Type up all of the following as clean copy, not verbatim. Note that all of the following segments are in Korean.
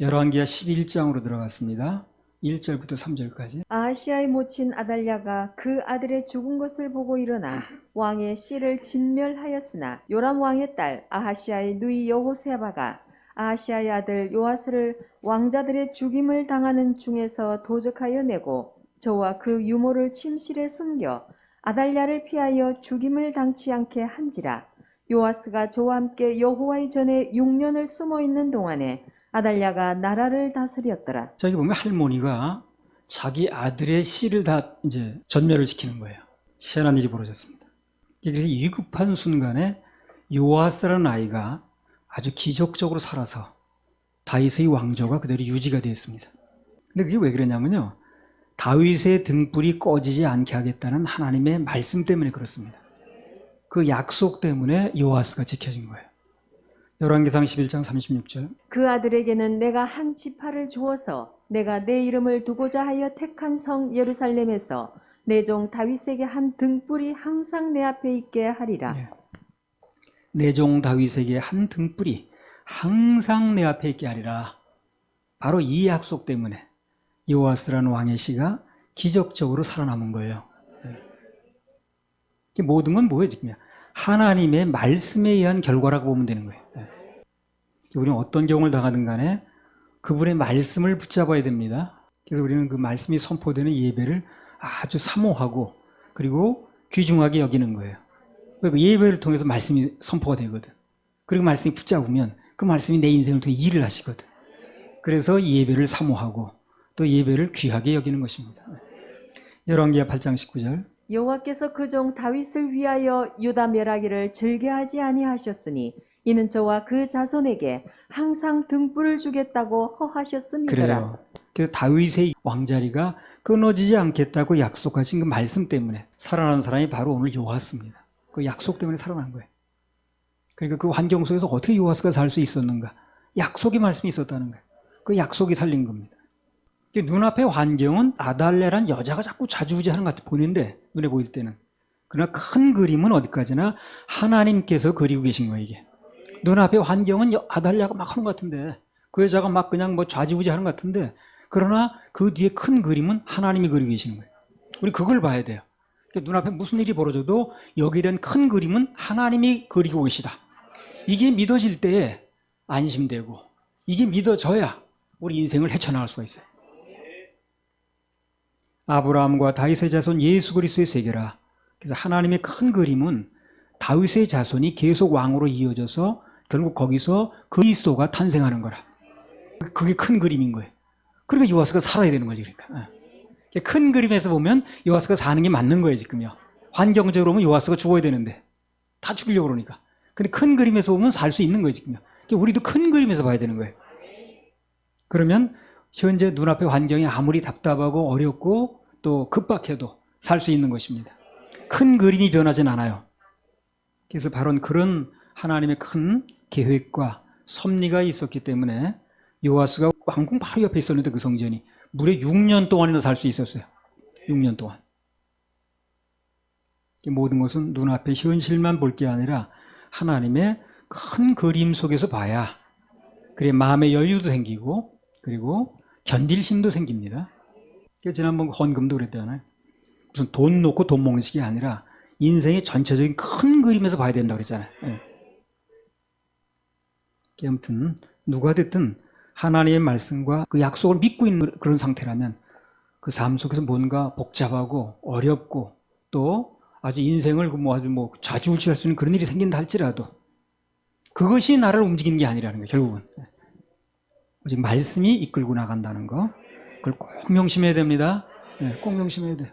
열왕기하 11장으로 들어갔습니다. 1절부터 3절까지. 아하시아의 모친 아달랴가 그 아들의 죽은 것을 보고 일어나 왕의 씨를 진멸하였으나 요람 왕의 딸 아하시아의 누이 여호세바가 아하시아의 아들 요아스를 왕자들의 죽임을 당하는 중에서 도적하여 내고 저와 그 유모를 침실에 숨겨 아달랴를 피하여 죽임을 당치 않게 한지라. 요아스가 저와 함께 여호와의 전에 6년을 숨어 있는 동안에 아달랴가 나라를 다스렸더라. 자, 여기 보면 할머니가 자기 아들의 씨를 다 이제 전멸을 시키는 거예요. 희한한 일이 벌어졌습니다. 이렇게 위급한 순간에 요아스라는 아이가 아주 기적적으로 살아서 다윗의 왕조가 그대로 유지가 되었습니다. 근데 그게 왜 그러냐면요, 다윗의 등불이 꺼지지 않게 하겠다는 하나님의 말씀 때문에 그렇습니다. 그 약속 때문에 요아스가 지켜진 거예요. 열왕기상 11장 36절. 그 아들에게는 내가 한 지파를 주어서 내가 내 이름을 두고자 하여 택한 성 예루살렘에서 내 종 다윗에게 한 등불이 항상 내 앞에 있게 하리라. 네. 내 종 다윗에게 한 등불이 항상 내 앞에 있게 하리라. 바로 이 약속 때문에 요아스라는 왕의 씨가 기적적으로 살아남은 거예요. 네. 모든 건 뭐예요 지금? 하나님의 말씀에 의한 결과라고 보면 되는 거예요. 네. 우리는 어떤 경우를 당하든 간에 그분의 말씀을 붙잡아야 됩니다. 그래서 우리는 그 말씀이 선포되는 예배를 아주 사모하고 그리고 귀중하게 여기는 거예요. 그 예배를 통해서 말씀이 선포가 되거든. 그리고 말씀이 붙잡으면 그 말씀이 내 인생을 통해 일을 하시거든. 그래서 예배를 사모하고 또 예배를 귀하게 여기는 것입니다. 열왕기하 8장 19절. 여호와께서 그 종 다윗을 위하여 유다 멸하기를 즐겨하지 아니하셨으니 이는 저와 그 자손에게 항상 등불을 주겠다고 허하셨음이더라. 그래요. 그래서 다윗의 왕자리가 끊어지지 않겠다고 약속하신 그 말씀 때문에 살아난 사람이 바로 오늘 요아스입니다. 그 약속 때문에 살아난 거예요. 그러니까 그 환경 속에서 어떻게 요아스가 살 수 있었는가? 약속의 말씀이 있었다는 거예요. 그 약속이 살린 겁니다. 눈앞의 환경은 아달랴란 여자가 자꾸 좌지우지하는 것 같아 보이는데, 눈에 보일 때는. 그러나 큰 그림은 어디까지나 하나님께서 그리고 계신 거예요, 이게. 눈앞의 환경은 아달랴가 막 하는 것 같은데, 그 여자가 막 그냥 뭐 좌지우지하는 것 같은데, 그러나 그 뒤에 큰 그림은 하나님이 그리고 계시는 거예요. 우리 그걸 봐야 돼요. 눈앞에 무슨 일이 벌어져도 여기에 대한 큰 그림은 하나님이 그리고 계시다. 이게 믿어질 때에 안심되고, 이게 믿어져야 우리 인생을 헤쳐나갈 수가 있어요. 아브라함과 다윗의 자손 예수 그리스도의 세계라. 그래서 하나님의 큰 그림은 다윗의 자손이 계속 왕으로 이어져서 결국 거기서 그리스도가 탄생하는 거라. 그게 큰 그림인 거예요. 그러니까 요아스가 살아야 되는 거지, 그러니까. 큰 그림에서 보면 요아스가 사는 게 맞는 거예요, 지금요. 환경적으로 보면 요아스가 죽어야 되는데 다 죽이려고 그러니까. 근데 큰 그림에서 보면 살 수 있는 거예요, 지금요. 우리도 큰 그림에서 봐야 되는 거예요. 그러면 현재 눈앞의 환경이 아무리 답답하고 어렵고 또 급박해도 살 수 있는 것입니다. 큰 그림이 변하진 않아요. 그래서 바로 그런 하나님의 큰 계획과 섭리가 있었기 때문에 요아스가 왕궁 바로 옆에 있었는데 그 성전이 무려 6년 동안이나 살 수 있었어요. 6년 동안. 모든 것은 눈앞의 현실만 볼 게 아니라 하나님의 큰 그림 속에서 봐야 그래 마음의 여유도 생기고 그리고 견딜 힘도 생깁니다. 지난번 헌금도 그랬잖아요. 무슨 돈 놓고 돈 먹는 식이 아니라 인생의 전체적인 큰 그림에서 봐야 된다고 그랬잖아요. 아무튼 누가 됐든 하나님의 말씀과 그 약속을 믿고 있는 그런 상태라면 그 삶 속에서 뭔가 복잡하고 어렵고 또 아주 인생을 아주 좌지우지할 수 있는 그런 일이 생긴다 할지라도 그것이 나를 움직이는 게 아니라는 거예요, 결국은. 오직 말씀이 이끌고 나간다는 거, 그걸 꼭 명심해야 됩니다. 꼭 명심해야 돼.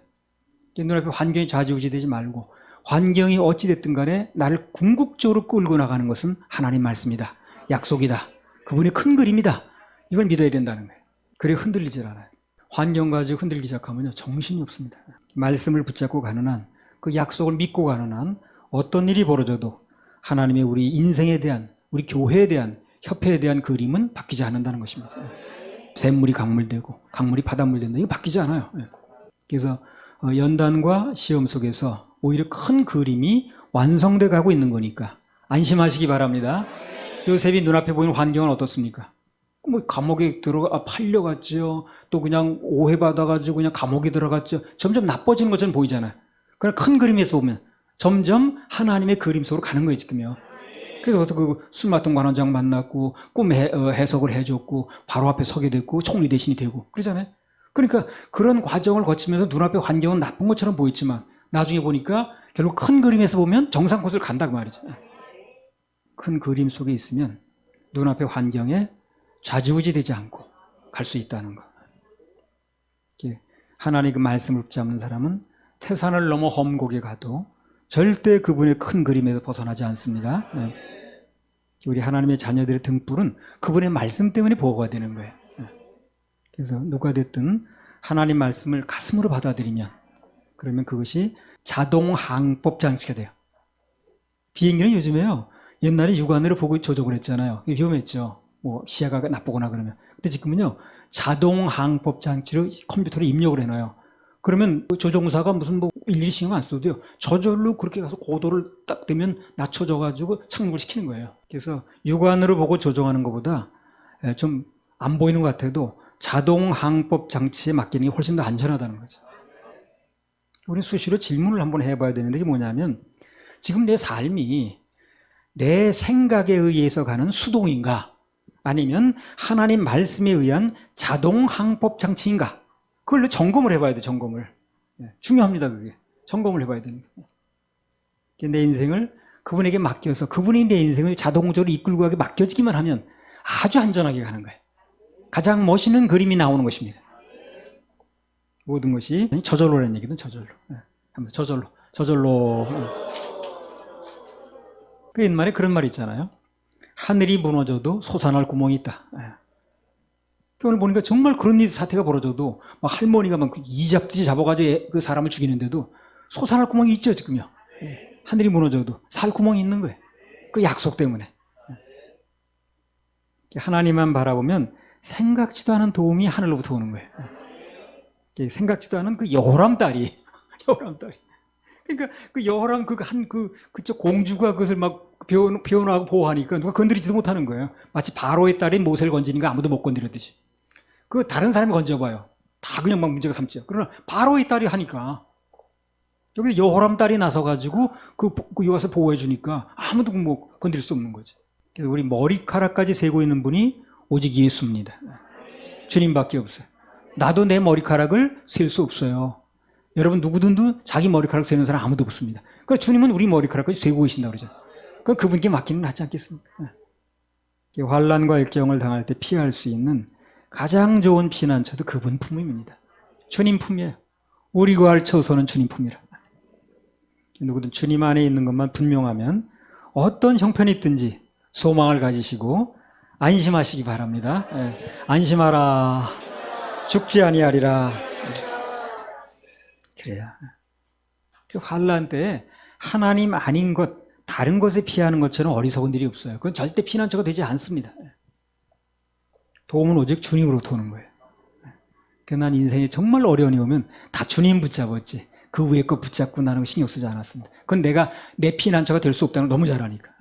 눈앞에 환경이 좌지우지되지 말고 환경이 어찌됐든 간에 나를 궁극적으로 끌고 나가는 것은 하나님 말씀이다. 약속이다. 그분의 큰 그림이다. 이걸 믿어야 된다는 거예요. 그래 흔들리질 않아요. 환경 가지고 흔들리기 시작하면요, 정신이 없습니다. 말씀을 붙잡고 가는 한, 그 약속을 믿고 가는 한 어떤 일이 벌어져도 하나님의 우리 인생에 대한, 우리 교회에 대한, 협회에 대한 그림은 바뀌지 않는다는 것입니다. 샘물이 강물되고 강물이 바닷물 된다. 이거 바뀌지 않아요. 그래서 연단과 시험 속에서 오히려 큰 그림이 완성돼 가고 있는 거니까 안심하시기 바랍니다. 요셉이 눈앞에 보이는 환경은 어떻습니까? 뭐 감옥에 들어가 팔려갔죠. 또 그냥 오해받아가지고 그냥 감옥에 들어갔죠. 점점 나빠지는 것처럼 보이잖아요. 그러나 큰 그림에서 보면 점점 하나님의 그림 속으로 가는 거예요, 지금요. 그래서 그술 맡은 관원장 만났고 꿈 해석을 해줬고 바로 앞에 서게 됐고 총리 대신이 되고 그러잖아요. 그러니까 그런 과정을 거치면서 눈앞에 환경은 나쁜 것처럼 보였지만 나중에 보니까 결국 큰 그림에서 보면 정상 코스를 간다 그 말이죠. 큰 그림 속에 있으면 눈앞의 환경에 좌지우지되지 않고 갈 수 있다는 거. 하나님의 그 말씀을 붙잡는 사람은 태산을 넘어 험곡에 가도 절대 그분의 큰 그림에서 벗어나지 않습니다. 우리 하나님의 자녀들의 등불은 그분의 말씀 때문에 보호가 되는 거예요. 그래서 누가 됐든 하나님 말씀을 가슴으로 받아들이면 그러면 그것이 자동 항법 장치가 돼요. 비행기는 요즘에요. 옛날에 육안으로 보고 조종을 했잖아요. 위험했죠. 뭐 시야가 나쁘거나 그러면. 근데 지금은요. 자동 항법 장치로 컴퓨터에 입력을 해놔요. 그러면 조종사가 무슨 뭐 일일이 신경 안 써도요. 저절로 그렇게 가서 고도를 딱 되면 낮춰져가지고 착륙을 시키는 거예요. 그래서 육안으로 보고 조종하는 것보다 좀 안 보이는 것 같아도 자동 항법 장치에 맡기는 게 훨씬 더 안전하다는 거죠. 우리는 수시로 질문을 한번 해봐야 되는데 이게 뭐냐면 지금 내 삶이 내 생각에 의해서 가는 수동인가 아니면 하나님 말씀에 의한 자동 항법 장치인가 그걸 점검을 해봐야 돼. 점검을. 중요합니다. 그게. 점검을 해봐야 되는 거예요. 내 인생을 그분에게 맡겨서 그분이 내 인생을 자동적으로 이끌고 가게 맡겨지기만 하면 아주 안전하게 가는 거예요. 가장 멋있는 그림이 나오는 것입니다. 모든 것이 저절로라는 얘기든 저절로. 한번 저절로. 그 옛말에 그런 말이 있잖아요. 하늘이 무너져도 솟아날 구멍이 있다. 오늘 보니까 정말 그런 사태가 벌어져도 막 할머니가 막 이 잡듯이 잡아가지고 그 사람을 죽이는데도 솟아날 구멍이 있죠 지금요. 하늘이 무너져도 살 구멍이 있는 거예요. 그 약속 때문에. 하나님만 바라보면 생각지도 않은 도움이 하늘로부터 오는 거예요. 생각지도 않은 그 여호람 딸이 그러니까 그 여호람 그쪽 공주가 그것을 막 변호하고 보호하니까 누가 건드리지도 못하는 거예요. 마치 바로의 딸인 모세를 건지니까 아무도 못 건드렸듯이. 그 다른 사람이 건져봐요. 다 그냥 막 문제가 삼죠. 그러나 바로의 딸이 하니까 여기 여호람 딸이 나서가지고 그 요아스를 보호해 주니까 아무도 뭐 건드릴 수 없는 거죠. 그래서 우리 머리카락까지 세고 있는 분이 오직 예수입니다. 주님밖에 없어요. 나도 내 머리카락을 셀 수 없어요. 여러분 누구든지 자기 머리카락 세는 사람 아무도 없습니다. 그러니까 주님은 우리 머리카락까지 세고 계신다고 그러죠. 그러니까 그분께 맡기는 낫지 않겠습니까? 환난과 역경을 당할 때 피할 수 있는 가장 좋은 피난처도 그분 품입니다. 주님 품이에요. 우리 구할 처소는 주님 품이라. 누구든 주님 안에 있는 것만 분명하면 어떤 형편이 있든지 소망을 가지시고 안심하시기 바랍니다. 안심하라. 죽지 아니하리라. 그래요. 그 환난 때 하나님 아닌 것, 다른 것에 피하는 것처럼 어리석은 일이 없어요. 그건 절대 피난처가 되지 않습니다. 도움은 오직 주님으로부터 오는 거예요. 난 인생에 정말 어려움이 오면 다 주님 붙잡았지. 그 위에 거 붙잡고 나는 신경 쓰지 않았습니다. 그건 내가 내 피난처가 될 수 없다는 걸 너무 잘 아니까.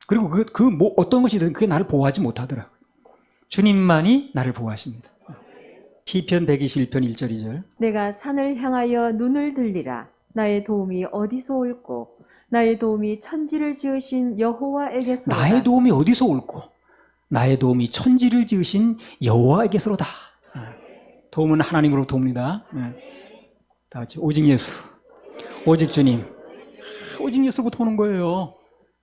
그리고 뭐 어떤 것이든 그게 나를 보호하지 못하더라고요. 주님만이 나를 보호하십니다. 시편 121편 1절 2절. 내가 산을 향하여 눈을 들리라. 나의 도움이 어디서 올꼬? 나의 도움이 천지를 지으신 여호와에게서로다. 나의 도움이 어디서 올꼬? 나의 도움이 천지를 지으신 여호와에게서로다. 도움은 하나님으로부터 옵니다. 다 같이 오직 예수, 오직 주님, 오직 예수로부터 오는 거예요.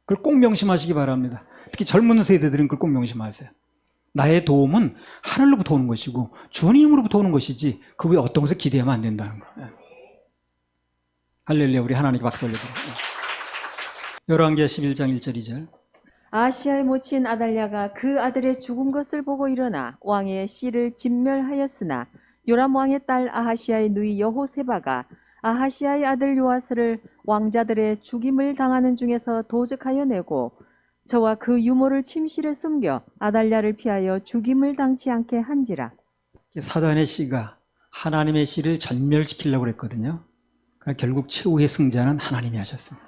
그걸 꼭 명심하시기 바랍니다. 특히 젊은 세대들은 그걸 꼭 명심하세요. 나의 도움은 하늘로부터 오는 것이고 주님으로부터 오는 것이지 그 외에 어떤 것을 기대하면 안 된다는 거예요. 할렐루야. 우리 하나님께 박수 올려드려요. 열왕기하 11장 1절 2절. 아하시아의 모친 아달랴가 그 아들의 죽은 것을 보고 일어나 왕의 씨를 진멸하였으나 요람 왕의 딸 아하시아의 누이 여호세바가 아하시아의 아들 요아스를 왕자들의 죽임을 당하는 중에서 도적하여 내고 저와 그 유모를 침실에 숨겨 아달랴를 피하여 죽임을 당치 않게 한지라. 사단의 씨가 하나님의 씨를 전멸시키려고 했거든요. 그러니까 결국 최후의 승자는 하나님이 하셨습니다.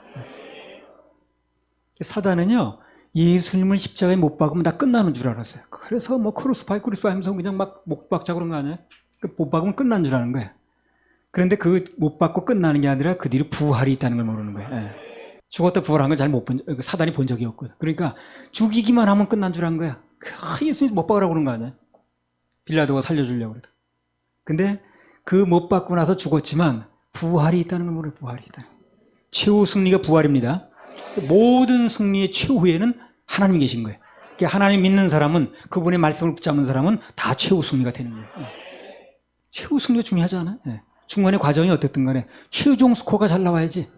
사단은요, 예수님을 십자가에 못 박으면 다 끝나는 줄 알았어요. 그래서 뭐 크루스파이 하면서 그냥 막 못 박자 그런 거 아니에요? 못 박으면 끝난 줄 아는 거예요. 그런데 그 못 박고 끝나는 게 아니라 그 뒤로 부활이 있다는 걸 모르는 거예요. 예. 죽었다 부활한 걸 잘 못 본, 사단이 본 적이 없거든. 그러니까 죽이기만 하면 끝난 줄 안 거야. 예수님 못 박으라고 그런 거 아니야? 빌라도가 살려주려고 그래도. 근데 그 못 박고 나서 죽었지만 부활이 있다는 걸 모르는 부활이 있다. 최후 승리가 부활입니다. 모든 승리의 최후에는 하나님 계신 거예요. 그러니까 하나님 믿는 사람은, 그분의 말씀을 붙잡는 사람은 다 최후 승리가 되는 거예요. 최후 승리가 중요하지 않아요? 중간에 과정이 어떻든 간에 최종 스코어가 잘 나와야지.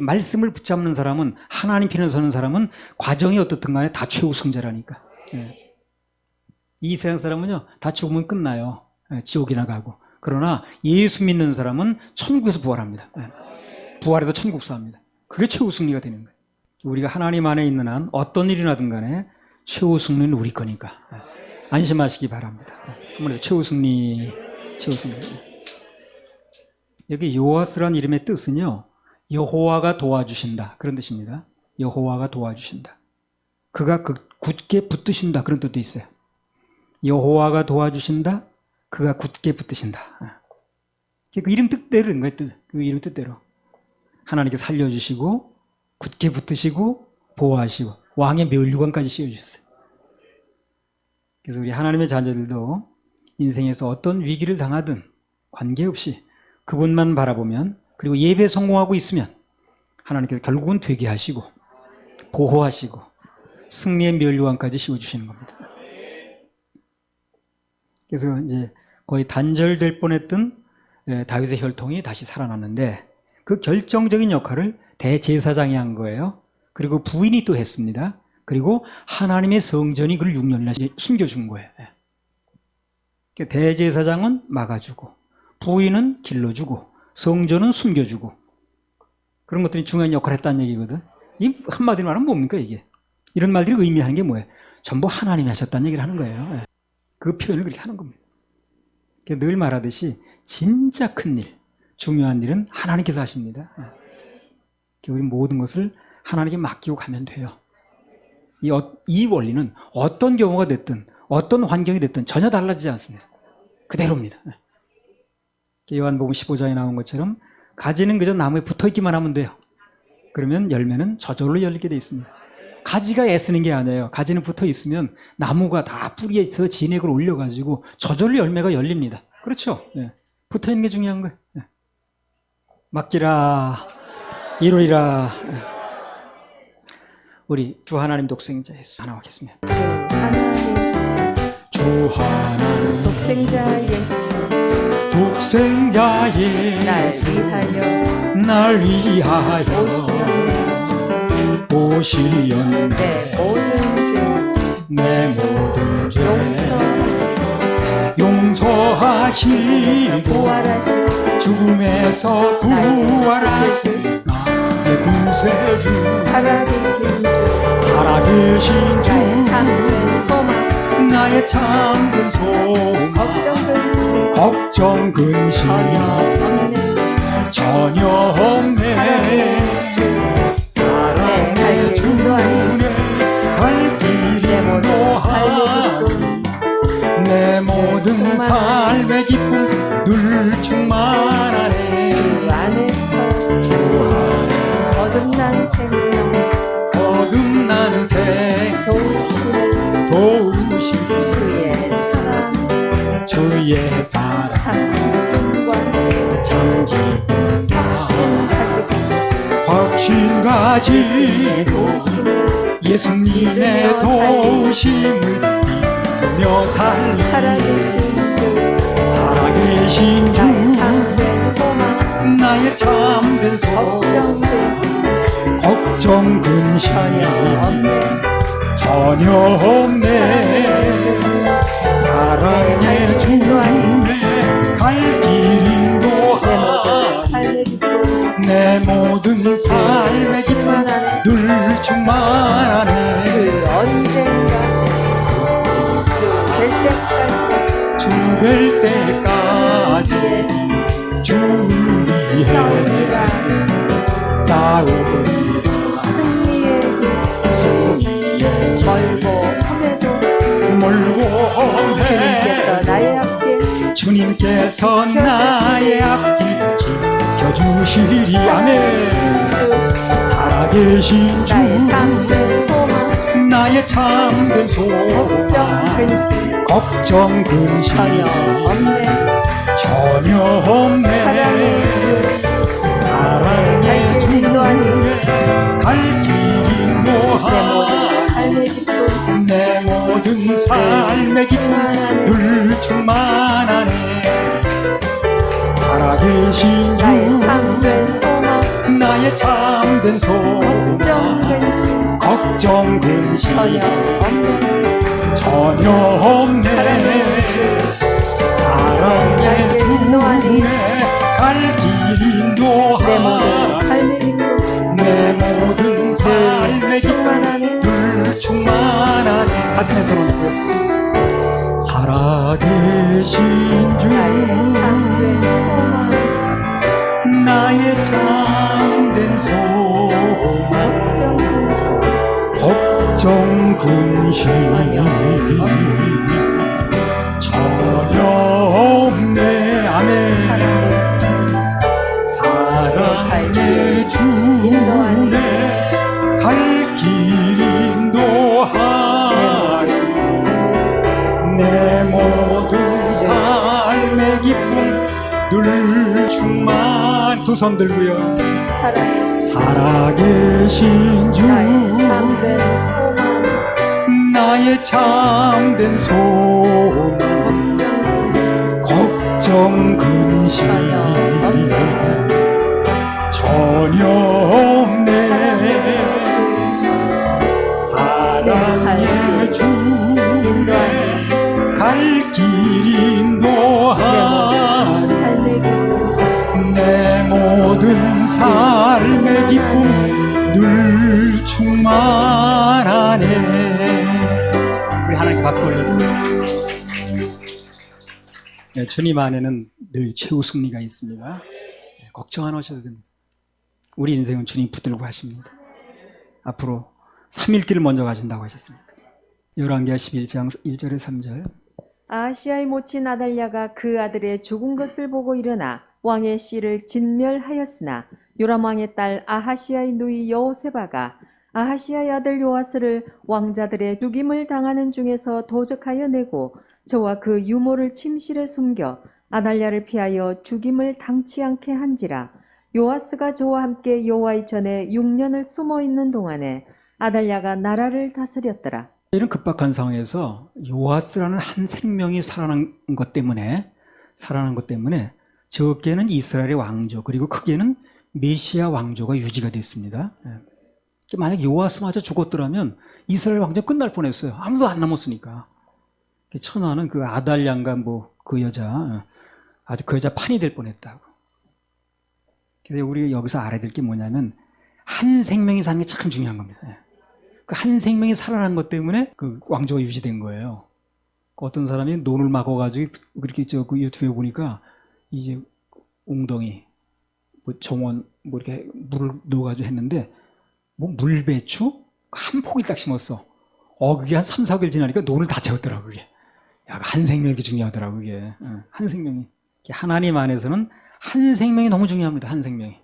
말씀을 붙잡는 사람은, 하나님 편에 서는 사람은 과정이 어떻든 간에 다 최후 승자라니까. 이 세상 사람은요, 다 죽으면 끝나요. 지옥이나 가고. 그러나 예수 믿는 사람은 천국에서 부활합니다. 부활해서 천국 사합니다. 그게 최후 승리가 되는 거예요. 우리가 하나님 안에 있는 한 어떤 일이 나든 간에 최후 승리는 우리 거니까 안심하시기 바랍니다. 그러므로 최후 승리. 여기 요아스란 이름의 뜻은요, 여호와가 도와주신다, 그런 뜻입니다. 여호와가 도와주신다. 그가 굳게 붙드신다, 그런 뜻도 있어요. 여호와가 도와주신다, 그가 굳게 붙드신다. 그 이름 뜻대로인 거예요. 그 이름 뜻대로 하나님께 살려주시고 굳게 붙드시고 보호하시고 왕의 면류관까지 씌워주셨어요. 그래서 우리 하나님의 자녀들도 인생에서 어떤 위기를 당하든 관계없이 그분만 바라보면, 그리고 예배에 성공하고 있으면 하나님께서 결국은 되게 하시고 보호하시고 승리의 면류관까지 씌워주시는 겁니다. 그래서 이제 거의 단절될 뻔했던 다윗의 혈통이 다시 살아났는데, 그 결정적인 역할을 대제사장이 한 거예요. 그리고 부인이 또 했습니다. 그리고 하나님의 성전이 그를 6년이나 숨겨준 거예요. 대제사장은 막아주고, 부인은 길러주고, 성전은 숨겨주고, 그런 것들이 중요한 역할을 했다는 얘기거든. 이 한마디로 말하면 뭡니까 이게? 이런 말들이 의미하는 게 뭐예요? 전부 하나님이 하셨다는 얘기를 하는 거예요. 그 표현을 그렇게 하는 겁니다. 늘 말하듯이 진짜 큰 일, 중요한 일은 하나님께서 하십니다. 우리 모든 것을 하나님께 맡기고 가면 돼요. 이 원리는 어떤 경우가 됐든 어떤 환경이 됐든 전혀 달라지지 않습니다. 그대로입니다. 요한복음 15장에 나온 것처럼 가지는 그저 나무에 붙어있기만 하면 돼요. 그러면 열매는 저절로 열리게 돼 있습니다. 가지가 애쓰는 게 아니에요. 가지는 붙어있으면 나무가 다 뿌리에서 진액을 올려가지고 저절로 열매가 열립니다. 그렇죠? 붙어있는 게 중요한 거예요. 맡기라, 이루리라. 우리 주 하나님 독생자 예수 하나 하겠습니다. 주 하나님 독생자 예수, 독생자 예수 날 위하여 오시었네. 내 모든 죄 용서하시고 죽음에서 부활하신 나의 구세주 살아계신 주 나의 참된 소망 걱정 근심 전혀 없네. 사랑의 주네 갈 길이 인도하니 내 모든 삶의 기쁨 늘 충만하네. 주 안에서 거듭난 생명 거듭나는 생 도우시는 주의 사랑 참 기쁨과 확신 가지고 예수님의 도우심을 믿으며 살아계신 주 나의 참된 소망 걱정 근심 전혀 없네. 사랑의 주네 갈 길 인도하니 내 모든 삶의 기쁨 늘 충만하네. 그 언젠가 주 뵐 때까지 주 위해 싸우리라. 승리의 주께서 나의 앞길 지켜주시리. 아멘. 살아계신 주 나의 참된 소망 나의 참된 걱정 소망 근심 걱정 근심 전혀 없네. 전혀 없네. 사랑의 주 사랑의 갈 길 인도하니 갈길 내 모든 삶의 기쁨 내 모든 삶의 기쁨 늘 충만하네. 살아계신 주 나의 참된 소망 나의 참된 걱정 소망 근심 걱정 근심 전혀 없네. 전혀 없네. 사랑의 주 사랑의 갈 길 인도하니 갈길 내 모든 인도하니 삶의 기쁨 내 모든 삶의 기쁨 충만하네. 늘 충만하네. 가슴에 손 얹고 살아계신 주 나의 참된 소망 나의 참된 소망 걱정 근심 걱정 근심 전혀 없네. 전혀 없네. 아멘. 사랑의 주 사랑의 주 인도하니 갈 길 인도하니 내 모든 삶의 기쁨 늘 충만. 두 손 들고요. 살아계신 주 나의 참된 소망 나의 참된 소망 걱정 근심 걱정 근심 전혀 없네. 전혀 없네. 사랑의 주 인도하니 갈 길 내 모든 인도하니 삶의 기쁨 내 모든 삶의 기쁨 늘 충만하네. 우리 하나님께 박수 올려드립니다. 네, 주님 안에는 늘 최후 승리가 있습니다. 네, 걱정 안 하셔도 됩니다. 우리 인생은 주님 붙들고 하십니다. 앞으로 3일 길을 먼저 가신다고 하셨습니다. 열왕기하 11장 1절에 3절. 아하시아의 모친 아달랴가 그 아들의 죽은 것을 보고 일어나 왕의 씨를 진멸하였으나 요람 왕의 딸 아하시아의 누이 여호세바가 아하시아의 아들 요아스를 왕자들의 죽임을 당하는 중에서 도적하여 내고 저와 그 유모를 침실에 숨겨 아달랴를 피하여 죽임을 당치 않게 한지라. 요아스가 저와 함께 여호와의 전에 6년을 숨어 있는 동안에 아달랴가 나라를 다스렸더라. 이런 급박한 상황에서 요아스라는 한 생명이 살아난 것 때문에 적게는 이스라엘의 왕조 그리고 크게는 메시아 왕조가 유지가 됐습니다. 만약 요아스마저 죽었더라면 이스라엘 왕조 끝날 뻔했어요. 아무도 안 남았으니까. 천하는 그 아달랴인가 뭐 그 여자 아주 그 여자 판이 될 뻔했다고. 그래서 우리가 여기서 알아야 될 게 뭐냐면 한 생명이 사는 게 참 중요한 겁니다. 그 한 생명이 살아난 것 때문에 그 왕조가 유지된 거예요. 어떤 사람이 논을 막아가지고 그렇게 그 유튜브에 보니까 이제 웅덩이, 뭐 정원, 뭐 이렇게 물을 넣어가지고 했는데 뭐 물배추 한 포기 딱 심었어. 그게 한 3, 4개월 지나니까 논을 다 채웠더라고 그게. 야, 한 생명이 중요하더라고 그게. 한 생명이. 하나님 안에서는 한 생명이 너무 중요합니다. 한 생명이.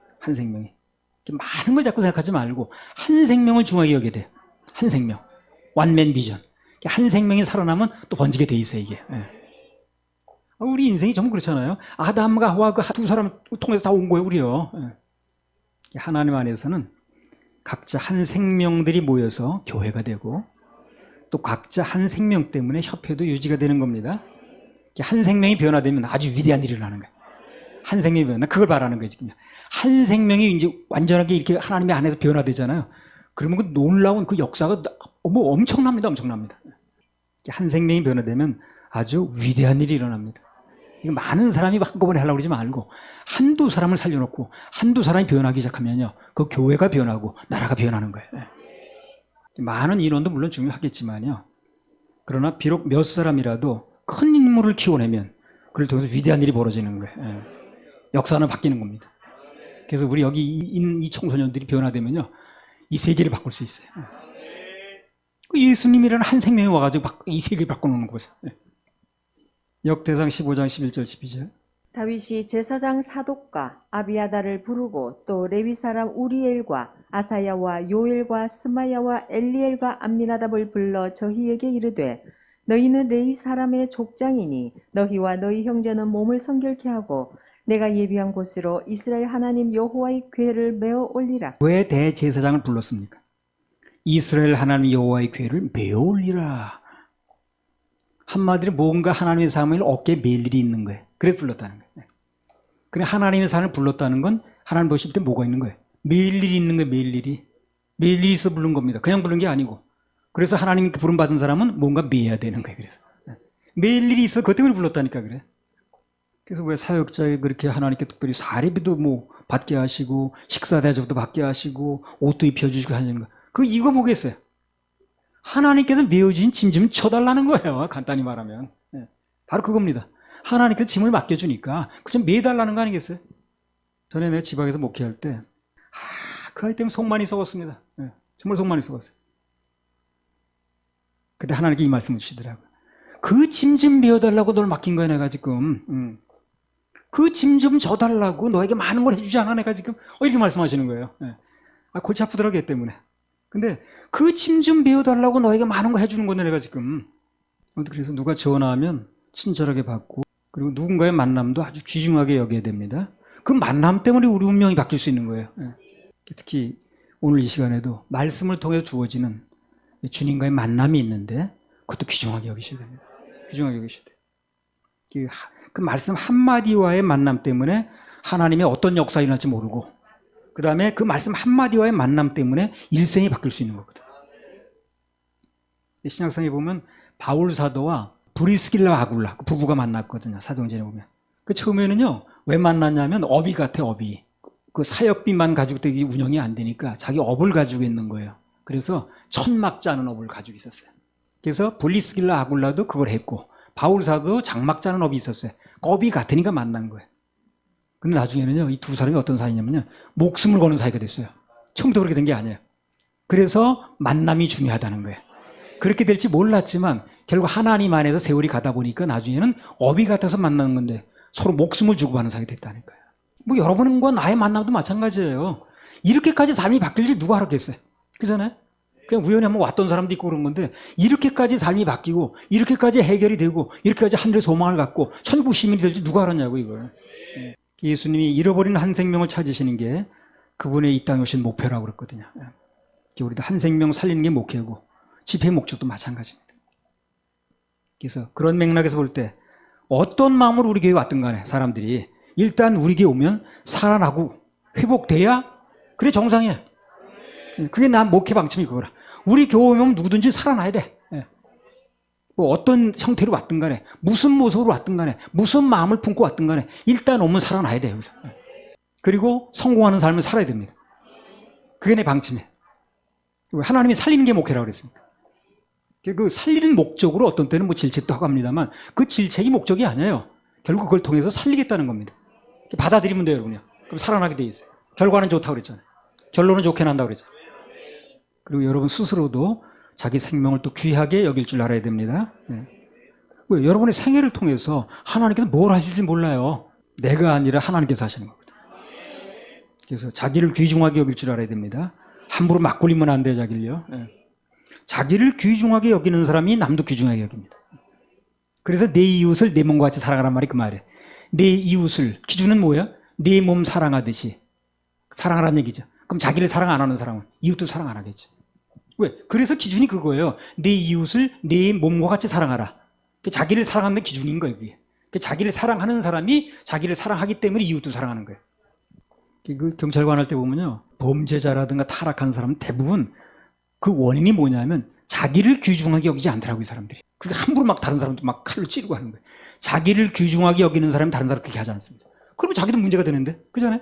많은 걸 자꾸 생각하지 말고 한 생명을 중요하게 여겨야 돼. 한 생명. 원맨 비전. 한 생명이 살아나면 또 번지게 돼 있어요, 이게. 우리 인생이 전부 그렇잖아요. 아담과 하와 그 두 사람 통해서 다 온 거예요, 우리요. 하나님 안에서는 각자 한 생명들이 모여서 교회가 되고 또 각자 한 생명 때문에 협회도 유지가 되는 겁니다. 한 생명이 변화되면 아주 위대한 일이 일어나는 거예요. 한 생명이 변화, 그걸 바라는 거예요, 지금. 한 생명이 이제 완전하게 이렇게 하나님의 안에서 변화되잖아요. 그러면 그 놀라운 그 역사가 뭐 엄청납니다. 한 생명이 변화되면 아주 위대한 일이 일어납니다. 이거 많은 사람이 한꺼번에 하려고 그러지 말고 한두 사람을 살려놓고 한두 사람이 변하기 시작하면요. 그 교회가 변하고 나라가 변하는 거예요. 많은 인원도 물론 중요하겠지만요. 그러나 비록 몇 사람이라도 큰 인물을 키워내면 그를 통해서 위대한 일이 벌어지는 거예요. 역사는 바뀌는 겁니다. 그래서 우리 여기 이 청소년들이 변화되면요. 이 세계를 바꿀 수 있어요. 그 예수님이라는 한 생명이 와가지고 이 세계를 바꿔놓는 거죠. 역대상 15장 11절 12절. 다윗이 제사장 사독과 아비아다를 부르고 또 레위 사람 우리엘과 아사야와 요엘과 스마야와 엘리엘과 암미나답을 불러 저희에게 이르되 너희는 레위 사람의 족장이니 너희와 너희 형제는 몸을 성결케 하고 내가 예비한 곳으로 이스라엘 하나님 여호와의 궤를 메어 올리라. 왜 대제사장을 불렀습니까? 이스라엘 하나님 여호와의 궤를 메어 올리라. 한마디로 뭔가 하나님의 사람을 어깨에 맬 일이 있는 거예요. 그래서 불렀다는 거예요. 그래 하나님의 사람을 불렀다는 건 하나님 보실 때 뭐가 있는 거예요? 맬 일이 있는 거예요. 맬 일이. 맬 일이 있어 부른 겁니다. 그냥 부른 게 아니고. 그래서 하나님이 부름받은 사람은 뭔가 매야 되는 거예요. 그래서 매일 일이 있어. 그것 때문에 불렀다니까 그래. 그래서 왜 사역자에 그렇게 하나님께 특별히 사례비도 뭐 받게 하시고 식사 대접도 받게 하시고 옷도 입혀주시고 하시는 거. 그 이거 뭐겠어요? 하나님께서 메어주신 짐 좀 쳐달라는 거예요. 간단히 말하면. 바로 그겁니다. 하나님께서 짐을 맡겨주니까 그 좀 매달라는 거 아니겠어요? 전에 내가 지방에서 목회할 때 그 아이 때문에 속 많이 썩었습니다. 정말 속 많이 썩었어요. 그때 하나님께 이 말씀을 주시더라고요. 그 짐 좀 메어달라고 널 맡긴 거야 내가 지금. 그 짐 좀 져달라고 너에게 많은 걸 해주지 않아 내가 지금. 이렇게 말씀하시는 거예요. 골치 아프더라고요 때문에. 근데 그 짐 좀 메어달라고 너에게 많은 거 해주는 건데 내가 지금. 그래서 누가 전화하면 친절하게 받고 그리고 누군가의 만남도 아주 귀중하게 여겨야 됩니다. 그 만남 때문에 우리 운명이 바뀔 수 있는 거예요. 특히 오늘 이 시간에도 말씀을 통해 주어지는 주님과의 만남이 있는데 그것도 귀중하게 여기셔야 됩니다. 귀중하게 여기셔야 돼요. 그 말씀 한마디와의 만남 때문에 하나님의 어떤 역사가 일어날지 모르고 그 다음에 그 말씀 한마디와의 만남 때문에 일생이 바뀔 수 있는 거거든. 신약성에 보면 바울 사도와 브리스길라 아굴라 그 부부가 만났거든요. 사도행전에 보면. 그 처음에는요. 왜 만났냐면 업이 같아 업이. 그 사역비만 가지고 되게 운영이 안 되니까 자기 업을 가지고 있는 거예요. 그래서 천막 짜는 업을 가지고 있었어요. 그래서 브리스길라 아굴라도 그걸 했고 바울 사도 장막 짜는 업이 있었어요. 업이 같으니까 만난 거예요. 근데 나중에는요. 이 두 사람이 어떤 사이냐면요. 목숨을 거는 사이가 됐어요. 처음부터 그렇게 된 게 아니에요. 그래서 만남이 중요하다는 거예요. 그렇게 될지 몰랐지만 결국 하나님 안에서 세월이 가다 보니까 나중에는 업이 같아서 만나는 건데 서로 목숨을 주고받는 사이가 됐다니까요. 뭐 여러분과 나의 만남도 마찬가지예요. 이렇게까지 삶이 바뀔지 누가 알았겠어요? 그잖아요? 그냥 우연히 한번 왔던 사람도 있고 그런 건데 이렇게까지 삶이 바뀌고 이렇게까지 해결이 되고 이렇게까지 하늘의 소망을 갖고 천국 시민이 될지 누가 알았냐고 이걸. 예수님이 잃어버린 한 생명을 찾으시는 게 그분의 이 땅에 오신 목표라고 그랬거든요. 우리도 한 생명 살리는 게 목표고 집회 목적도 마찬가지입니다. 그래서 그런 맥락에서 볼 때 어떤 마음으로 우리 교회에 왔든 간에 사람들이 일단 우리 교회 오면 살아나고 회복돼야 그래 정상이야. 그게 난 목회 방침이 그거라. 우리 교회 오면 누구든지 살아나야 돼. 뭐 어떤 형태로 왔든 간에 무슨 모습으로 왔든 간에 무슨 마음을 품고 왔든 간에 일단 오면 살아나야 돼요. 여기서. 그리고 성공하는 삶을 살아야 됩니다. 그게 내 방침이에요. 하나님이 살리는 게 목회라고 그랬습니다. 그 살리는 목적으로 어떤 때는 뭐 질책도 하고 합니다만 그 질책이 목적이 아니에요. 결국 그걸 통해서 살리겠다는 겁니다. 받아들이면 돼요, 여러분요. 그럼 살아나게 돼 있어요. 결과는 좋다고 그랬잖아요. 결론은 좋게 난다고 그랬잖아요. 그리고 여러분 스스로도 자기 생명을 또 귀하게 여길 줄 알아야 됩니다. 왜? 여러분의 생애를 통해서 하나님께서 뭘 하실지 몰라요. 내가 아니라 하나님께서 하시는 거거든요. 그래서 자기를 귀중하게 여길 줄 알아야 됩니다. 함부로 막 굴리면 안 돼요, 자기를요. 자기를 귀중하게 여기는 사람이 남도 귀중하게 여깁니다. 그래서 내 이웃을 내 몸과 같이 사랑하란 말이 그 말이에요. 내 이웃을, 기준은 뭐예요? 내 몸 사랑하듯이 사랑하라는 얘기죠. 그럼 자기를 사랑 안 하는 사람은 이웃도 사랑 안 하겠지. 왜? 그래서 기준이 그거예요. 내 이웃을 내 몸과 같이 사랑하라. 자기를 사랑하는 기준인 거예요. 그게. 자기를 사랑하는 사람이 자기를 사랑하기 때문에 이웃도 사랑하는 거예요. 그 경찰관 할 때 보면요. 범죄자라든가 타락한 사람은 대부분 그 원인이 뭐냐면 자기를 귀중하게 여기지 않더라고요, 이 사람들이. 그렇게 함부로 막 다른 사람도 막 칼로 찌르고 하는 거예요. 자기를 귀중하게 여기는 사람이 다른 사람 그렇게 하지 않습니다. 그러면 자기도 문제가 되는데, 그잖아요?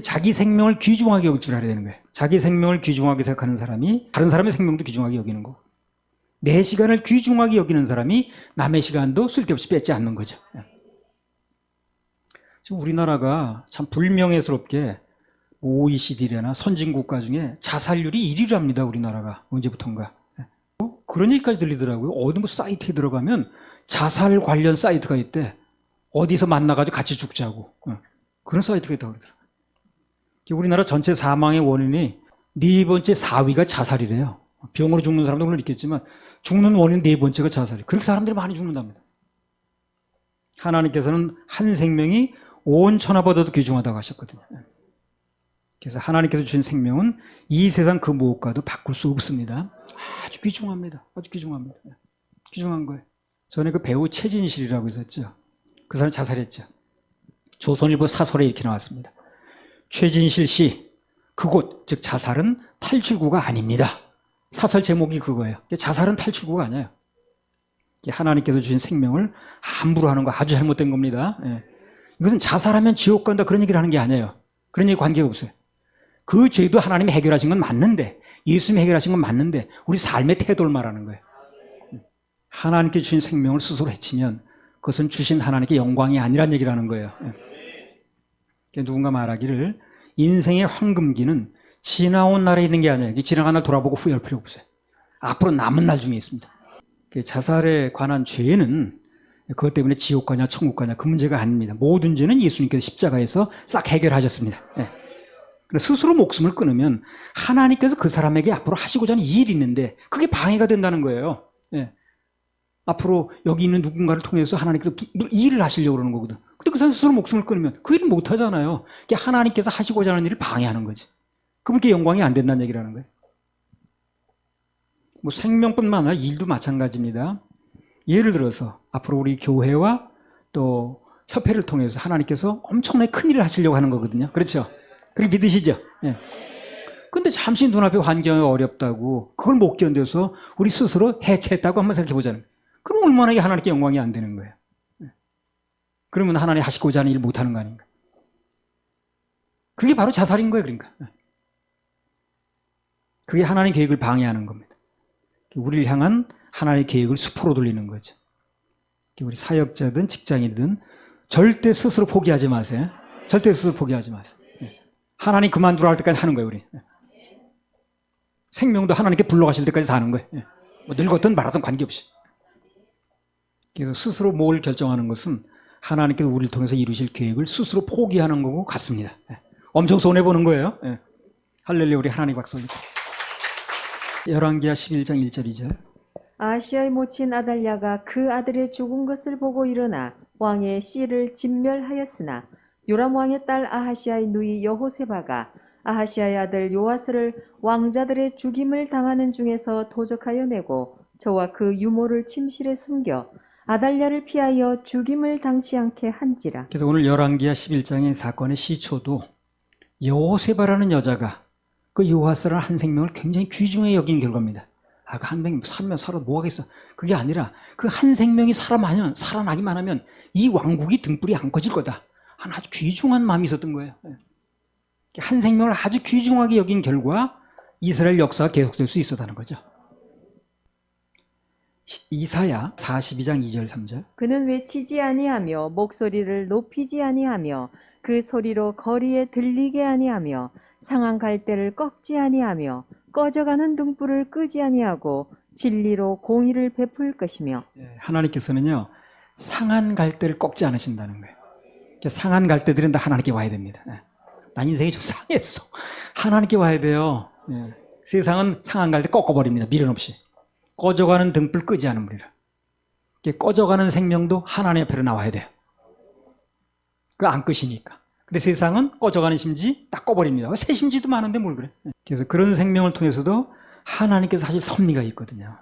자기 생명을 귀중하게 여길 줄 알아야 되는 거예요. 자기 생명을 귀중하게 생각하는 사람이 다른 사람의 생명도 귀중하게 여기는 거. 내 시간을 귀중하게 여기는 사람이 남의 시간도 쓸데없이 뺏지 않는 거죠. 지금 우리나라가 참 불명예스럽게 OECD나 선진국가 중에 자살률이 1위를 합니다. 우리나라가. 언제부턴가. 그런 얘기까지 들리더라고요. 어느 뭐 사이트에 들어가면 자살 관련 사이트가 있대. 어디서 만나가지고 같이 죽자고. 그런 사이트가 있다고 그러더라고요. 우리나라 전체 사망의 원인이 네 번째 4위가 자살이래요. 병으로 죽는 사람도 물론 있겠지만 죽는 원인 네 번째가 자살이에요. 그렇게 사람들이 많이 죽는답니다. 하나님께서는 한 생명이 온 천하보다도 귀중하다고 하셨거든요. 그래서 하나님께서 주신 생명은 이 세상 그 무엇과도 바꿀 수 없습니다. 아주 귀중합니다. 아주 귀중합니다. 귀중한 거예요. 전에 그 배우 최진실이라고 있었죠. 그 사람이 자살했죠. 조선일보 사설에 이렇게 나왔습니다. 최진실 씨, 그곳, 즉 자살은 탈출구가 아닙니다. 사설 제목이 그거예요. 자살은 탈출구가 아니에요. 하나님께서 주신 생명을 함부로 하는 거 아주 잘못된 겁니다. 이것은 자살하면 지옥 간다 그런 얘기를 하는 게 아니에요. 그런 얘기 관계가 없어요. 그 죄도 하나님이 해결하신 건 맞는데, 예수님이 해결하신 건 맞는데 우리 삶의 태도를 말하는 거예요. 하나님께 주신 생명을 스스로 해치면 그것은 주신 하나님께 영광이 아니란 얘기를 하는 거예요. 누군가 말하기를 인생의 황금기는 지나온 날에 있는 게 아니에요. 지나간 날 돌아보고 후회할 필요 없어요. 앞으로 남은 날 중에 있습니다. 자살에 관한 죄는 그것 때문에 지옥 가냐 천국 가냐 그 문제가 아닙니다. 모든 죄는 예수님께서 십자가에서 싹 해결하셨습니다. 스스로 목숨을 끊으면 하나님께서 그 사람에게 앞으로 하시고자 하는 일이 있는데 그게 방해가 된다는 거예요. 앞으로 여기 있는 누군가를 통해서 하나님께서 일을 하시려고 그러는 거거든. 근데 그 사람 스스로 목숨을 끊으면 그 일을 못 하잖아요. 하나님께서 하시고자 하는 일을 방해하는 거지. 그분께 영광이 안 된다는 얘기를 하는 거예요. 생명뿐만 아니라 일도 마찬가지입니다. 예를 들어서 앞으로 우리 교회와 또 협회를 통해서 하나님께서 엄청나게 큰 일을 하시려고 하는 거거든요. 그렇죠? 그렇게 믿으시죠? 근데 잠시 눈앞에 환경이 어렵다고 그걸 못 견뎌서 우리 스스로 해체했다고 한번 생각해 보자는. 그럼 얼마나 하나님께 영광이 안 되는 거예요. 그러면 하나님 하시고자 하는 일 못하는 거 아닌가. 그게 바로 자살인 거예요. 그러니까 그게 하나님 계획을 방해하는 겁니다. 우리를 향한 하나님의 계획을 수포로 돌리는 거죠. 우리 사역자든 직장인이든 절대 스스로 포기하지 마세요. 절대 스스로 포기하지 마세요. 하나님 그만두라 할 때까지 하는 거예요. 우리 생명도 하나님께 불러가실 때까지 사는 거예요. 늙었든 말하든 관계없이. 그래서 스스로 뭘 결정하는 것은 하나님께서 우리를 통해서 이루실 계획을 스스로 포기하는 거고 같습니다. 엄청 손해보는 거예요. 할렐루야. 우리 하나님 박수 올리고. 열왕기하 11장 1절 2절. 아하시아의 모친 아달랴가 그 아들의 죽은 것을 보고 일어나 왕의 씨를 진멸하였으나 요람 왕의 딸 아하시아의 누이 여호세바가 아하시아의 아들 요아스를 왕자들의 죽임을 당하는 중에서 도적하여 내고 저와 그 유모를 침실에 숨겨 아달랴를 피하여 죽임을 당치 않게 한지라. 그래서 오늘 열왕기하 11장의 사건의 시초도 여호세바라는 여자가 그 요아스라는 한 생명을 굉장히 귀중하게 여긴 결과입니다. 그 한 생명 살면 살아도 뭐하겠어. 그게 아니라 그 한 생명이 살아나기만 하면 이 왕국이 등불이 안 꺼질 거다. 아주 귀중한 마음이 있었던 거예요. 한 생명을 아주 귀중하게 여긴 결과 이스라엘 역사가 계속될 수 있었다는 거죠. 이사야 42장 2절 3절. 그는 외치지 아니하며 목소리를 높이지 아니하며 그 소리로 거리에 들리게 아니하며 상한 갈대를 꺾지 아니하며 꺼져가는 등불을 끄지 아니하고 진리로 공의를 베풀 것이며. 하나님께서는요 상한 갈대를 꺾지 않으신다는 거예요. 상한 갈대들은 다 하나님께 와야 됩니다. 난 인생이 좀 상했어. 하나님께 와야 돼요. 세상은 상한 갈대 꺾어버립니다. 미련 없이. 꺼져가는 등불 끄지 않으리라. 꺼져가는 생명도 하나님 앞으로 나와야 돼요. 그거 안 끄시니까. 근데 세상은 꺼져가는 심지 딱 꺼버립니다. 새 심지도 많은데 뭘 그래. 그래서 그런 생명을 통해서도 하나님께서 사실 섭리가 있거든요.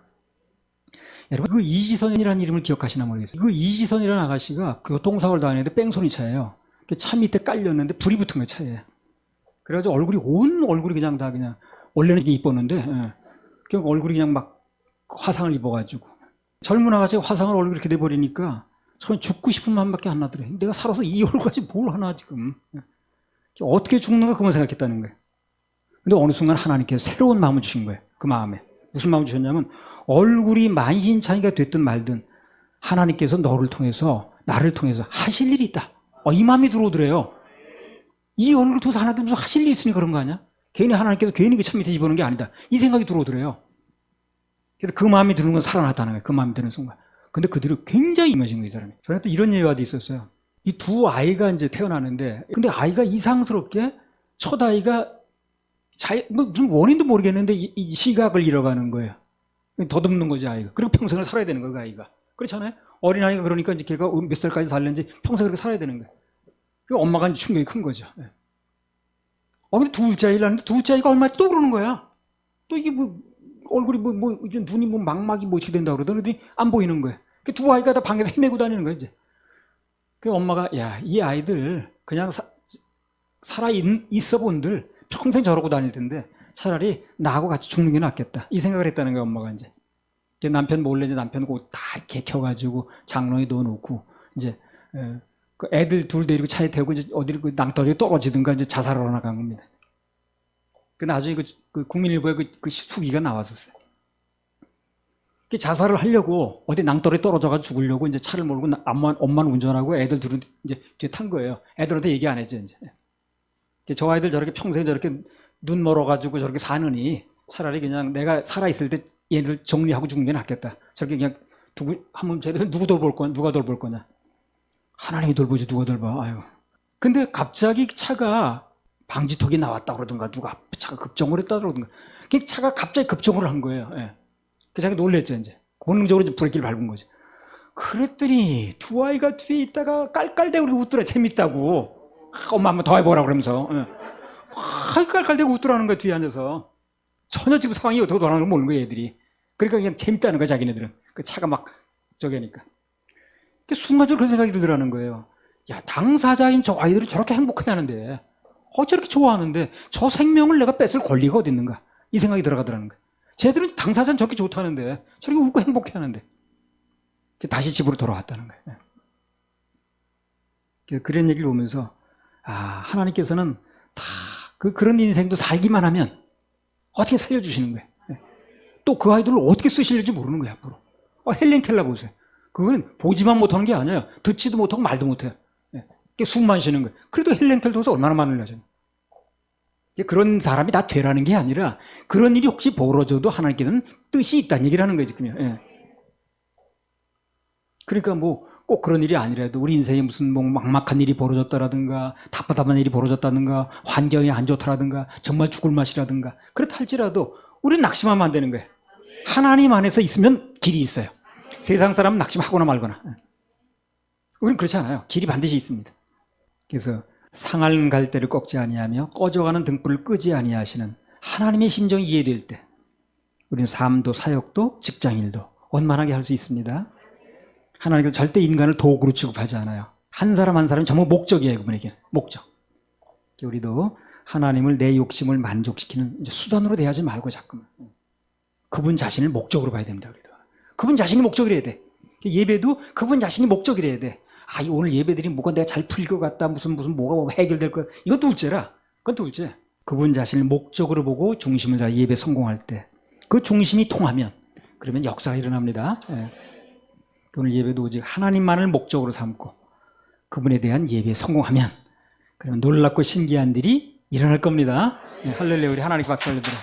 여러분 그 이지선이라는 이름을 기억하시나 모르겠어요. 그 이지선이라는 아가씨가 교통사고를 당했는데 뺑소니 차예요. 차 밑에 깔렸는데 불이 붙은 거예요. 차에. 그래가지고 온 얼굴이 그냥 다 그냥 원래는 이게 이뻤는데 그냥 얼굴이 그냥 막 화상을 입어가지고 젊은 아가씨가 화상을 얼굴 이렇게 내버리니까 처음에 죽고 싶은 마음밖에 안 나더래요. 내가 살아서 이 얼굴까지 뭘 하나 지금. 어떻게 죽는가 그만 생각했다는 거예요. 근데 어느 순간 하나님께서 새로운 마음을 주신 거예요. 그 마음에. 무슨 마음을 주셨냐면 얼굴이 만신창이가 됐든 말든 하나님께서 너를 통해서 나를 통해서 하실 일이 있다. 이 마음이 들어오더래요. 이 얼굴을 통해서 하나님께서 하실 일이 있으니까 그런 거 아니야? 괜히 하나님께서 괜히 그 차 밑에 집어넣은 게 아니다. 이 생각이 들어오더래요. 그래서 그 마음이 드는 건 살아났다는 거예요. 그 마음이 드는 순간. 근데 그들이 굉장히 임하신 거예요, 이 사람이. 저는 또 이런 예화도 있었어요. 이 두 아이가 이제 태어나는데, 근데 아이가 이상스럽게 첫 아이가 무슨 원인도 모르겠는데 이 시각을 잃어가는 거예요. 더듬는 거지, 아이가. 그리고 평생을 살아야 되는 거예요, 그 아이가. 그렇잖아요? 어린아이가 그러니까 이제 걔가 몇 살까지 살는지 평생 그렇게 살아야 되는 거예요. 그 엄마가 이제 충격이 큰 거죠. 예. 근데 둘째 아이를 낳는데 둘째 아이가 얼마 또 그러는 거야. 또 이게 얼굴이 이제 눈이 망막이 어떻게 된다고 그러더니 안 보이는 거예요. 그 두 아이가 다 방에서 헤매고 다니는 거예요, 이제. 그 엄마가, 야, 이 아이들 그냥 살아 있어 본들 평생 저러고 다닐 텐데 차라리 나하고 같이 죽는 게 낫겠다. 이 생각을 했다는 거예요, 엄마가 이제. 남편 몰래 이제 남편 옷 다 이렇게 켜가지고 장롱에 넣어놓고 이제 그 애들 둘 데리고 차에 태우고 이제 어디를 그 낭떠러지에 떨어지든가 이제 자살하러 나간 겁니다. 그 나중에 그 국민일보에 그 수기가 나왔었어요. 그 자살을 하려고 어디 낭떠러지에 떨어져가지고 죽으려고 이제 차를 몰고 엄마는 운전하고 애들 둘은 이제 뒤에 탄 거예요. 애들한테 얘기 안 했죠, 이제. 저 아이들 저렇게 평생 저렇게 눈 멀어가지고 저렇게 사느니 차라리 그냥 내가 살아있을 때 얘들 정리하고 죽는 게 낫겠다. 저렇게 그냥 한번 저래서 누가 돌볼 거냐. 하나님이 돌보지 누가 돌봐. 아유. 근데 갑자기 차가 방지턱이 나왔다 그러든가 누가 차가 급정을 했다 그러든가. 그 차가 갑자기 급정을 한 거예요. 예. 그 자기 놀랬죠, 이제. 본능적으로 이제 브레이크를 밟은 거죠. 그랬더니 두 아이가 뒤에 있다가 깔깔대고 웃더라. 재밌다고. 엄마 한번 더 해보라 그러면서. 예. 깔깔대고 웃더라는 거야, 뒤에 앉아서. 전혀 지금 상황이 어떻게 돌아가는 걸 모르는 거야, 얘들이. 그러니까 그냥 재밌다는 거야, 자기네들은. 그 차가 막 저기니까. 순간적으로 그런 생각이 들더라는 거예요. 야, 당사자인 저 아이들이 저렇게 행복해 하는데, 저렇게 좋아하는데, 저 생명을 내가 뺏을 권리가 어디 있는가? 이 생각이 들어가더라는 거예요. 쟤들은 당사자는 저렇게 좋다는데, 저렇게 웃고 행복해 하는데. 다시 집으로 돌아왔다는 거예요. 그런 얘기를 보면서, 하나님께서는 다 그런 인생도 살기만 하면 어떻게 살려주시는 거예요. 또 그 아이들을 어떻게 쓰실지 모르는 거예요, 앞으로. 헬렌 켈러 보세요. 그건 보지만 못하는 게 아니에요. 듣지도 못하고 말도 못해요. 숨만 쉬는 거예요. 그래도 헬렌 켈러도 얼마나 많이 나잖아요. 그런 사람이 다 되라는 게 아니라 그런 일이 혹시 벌어져도 하나님께서는 뜻이 있다는 얘기를 하는 거예요, 지금요. 그러니까 꼭 그런 일이 아니라도 우리 인생에 무슨 막막한 일이 벌어졌다라든가 답답한 일이 벌어졌다든가 환경이 안 좋다라든가 정말 죽을 맛이라든가 그렇다 할지라도 우리는 낙심하면 안 되는 거예요. 하나님 안에서 있으면 길이 있어요. 세상 사람은 낙심하거나 말거나. 우리는 그렇지 않아요. 길이 반드시 있습니다. 그래서 상할 갈대를 꺾지 아니하며 꺼져가는 등불을 끄지 아니하시는 하나님의 심정이 이해될 때 우리는 삶도 사역도 직장일도 원만하게 할 수 있습니다. 하나님께서 절대 인간을 도구로 취급하지 않아요. 한 사람 한 사람이 전부 목적이에요. 그분에게는 목적. 우리도 하나님을 내 욕심을 만족시키는 수단으로 대하지 말고 자꾸만 그분 자신을 목적으로 봐야 됩니다. 그래도. 그분 자신이 목적이래야 돼. 예배도 그분 자신이 목적이래야 돼. 오늘 예배들이 뭐가 내가 잘 풀릴 것 같다. 무슨 뭐가 해결될 것. 이건 둘째라. 그건 둘째. 그분 자신을 목적으로 보고 중심을 다해 예배 성공할 때 그 중심이 통하면 그러면 역사가 일어납니다. 오늘 예배도 오직 하나님만을 목적으로 삼고 그분에 대한 예배에 성공하면 그러면 놀랍고 신기한 일이 일어날 겁니다. 할렐루야. 우리 하나님께 박수 올려드려요.